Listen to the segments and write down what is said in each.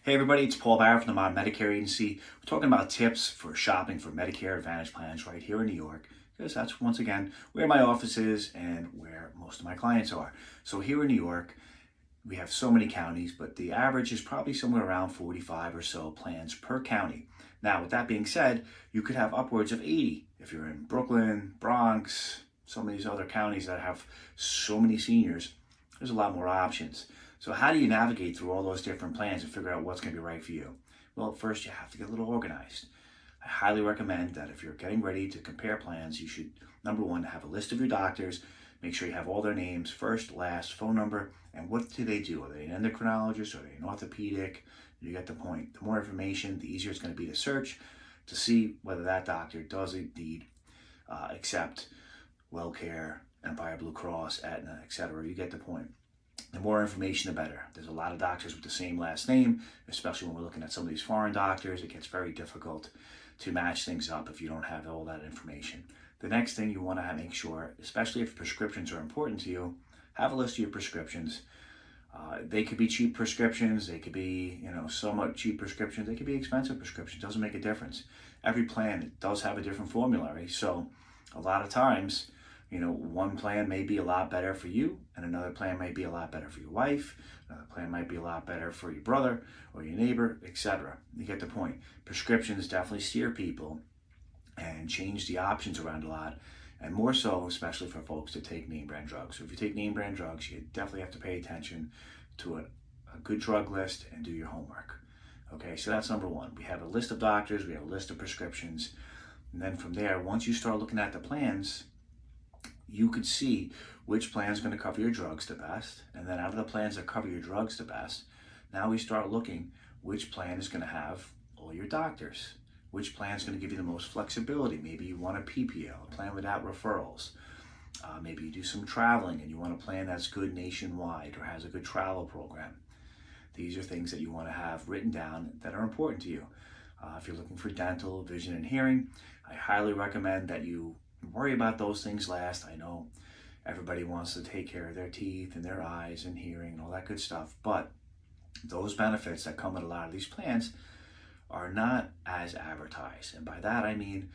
Hey everybody, it's Paul Barrett from the Modern Medicare Agency. We're talking about tips for shopping for Medicare Advantage plans right here in New York, because that's once again where my office is and where most of my clients are. So here in New York, we have so many counties, but the average is probably somewhere around 45 or so plans per county. Now, with that being said, you could have upwards of 80 if you're in Brooklyn, Bronx, some of these other counties that have so many seniors. There's a lot more options. So how do you navigate through all those different plans and figure out what's going to be right for you? Well, first you have to get a little organized. I highly recommend that if you're getting ready to compare plans, you should, number one, have a list of your doctors. Make sure you have all their names, first, last, phone number, and what do they do? Are they an endocrinologist? Are they an orthopedic? You get the point. The more information, the easier it's going to be to search to see whether that doctor does indeed accept WellCare, Empire Blue Cross, Aetna, etc. You get the point. The more information, the better. There's a lot of doctors with the same last name, especially when we're looking at some of these foreign doctors. It gets very difficult to match things up if you don't have all that information. The next thing you want to make sure, especially if prescriptions are important to you, have a list of your prescriptions. They could be cheap prescriptions. They could be, somewhat cheap prescriptions. They could be expensive prescriptions. It doesn't make a difference. Every plan does have a different formulary. So a lot of times, one plan may be a lot better for you, and another plan might be a lot better for your wife. Another plan might be a lot better for your brother or your neighbor, etc. You get the point. Prescriptions definitely steer people and change the options around a lot, and more so, especially for folks that take name brand drugs. So if you take name brand drugs, you definitely have to pay attention to a good drug list and do your homework. Okay, so that's number one. We have a list of doctors, we have a list of prescriptions, and then from there, once you start looking at the plans, you could see which plan is going to cover your drugs the best, and then out of the plans that cover your drugs the best, now we start looking which plan is going to have all your doctors, which plan is going to give you the most flexibility. Maybe you want a PPO, a plan without referrals. Maybe you do some traveling and you want a plan that's good nationwide or has a good travel program. These are things that you want to have written down that are important to you. If you're looking for dental, vision, and hearing, I highly recommend that you worry about those things last. I know everybody wants to take care of their teeth and their eyes and hearing and all that good stuff, but those benefits that come with a lot of these plans are not as advertised. And by that I mean,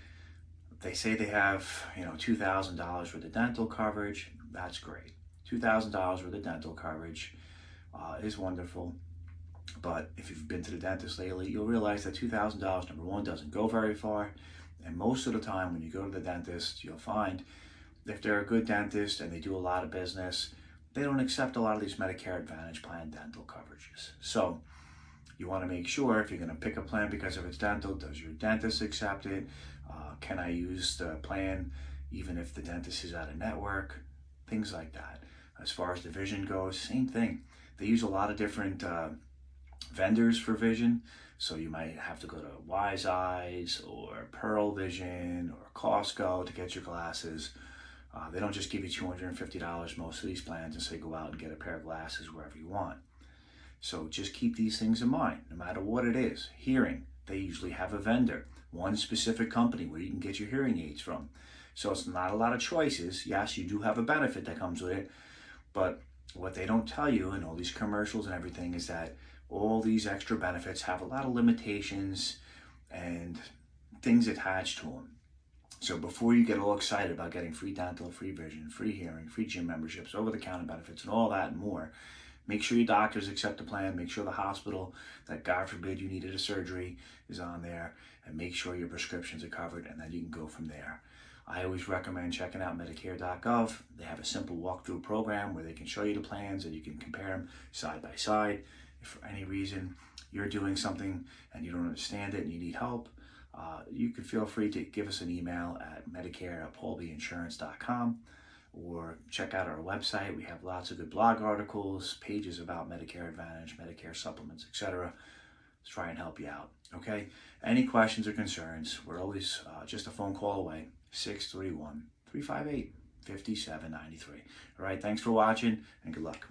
they say they have $2,000 worth of dental coverage. That's great. $2,000 worth of dental coverage is wonderful. But if you've been to the dentist lately, you'll realize that $2,000, number one, doesn't go very far. And most of the time when you go to the dentist, you'll find if they're a good dentist and they do a lot of business, they don't accept a lot of these Medicare Advantage plan dental coverages. So you want to make sure if you're going to pick a plan because of its dental, does your dentist accept it? Can I use the plan even if the dentist is out of network? Things like that. As far as the vision goes, same thing. They use a lot of different vendors for vision. So you might have to go to Wise Eyes or Pearl Vision or Costco to get your glasses. They don't just give you $250 most of these plans and say go out and get a pair of glasses wherever you want. So just keep these things in mind, no matter what it is. Hearing, they usually have a vendor, one specific company where you can get your hearing aids from. So it's not a lot of choices. Yes, you do have a benefit that comes with it, but what they don't tell you in all these commercials and everything is that all these extra benefits have a lot of limitations and things attached to them. So before you get all excited about getting free dental, free vision, free hearing, free gym memberships, over-the-counter benefits, and all that and more, make sure your doctors accept the plan. Make sure the hospital that, God forbid, you needed a surgery is on there, and make sure your prescriptions are covered, and then you can go from there. I always recommend checking out Medicare.gov. They have a simple walkthrough program where they can show you the plans and you can compare them side by side. If for any reason you're doing something and you don't understand it and you need help, you can feel free to give us an email at medicare@paulbinsurance.com or check out our website. We have lots of good blog articles, pages about Medicare Advantage, Medicare supplements, etc. Let's try and help you out, okay? Any questions or concerns, we're always just a phone call away, 631-358-5793. All right, thanks for watching and good luck.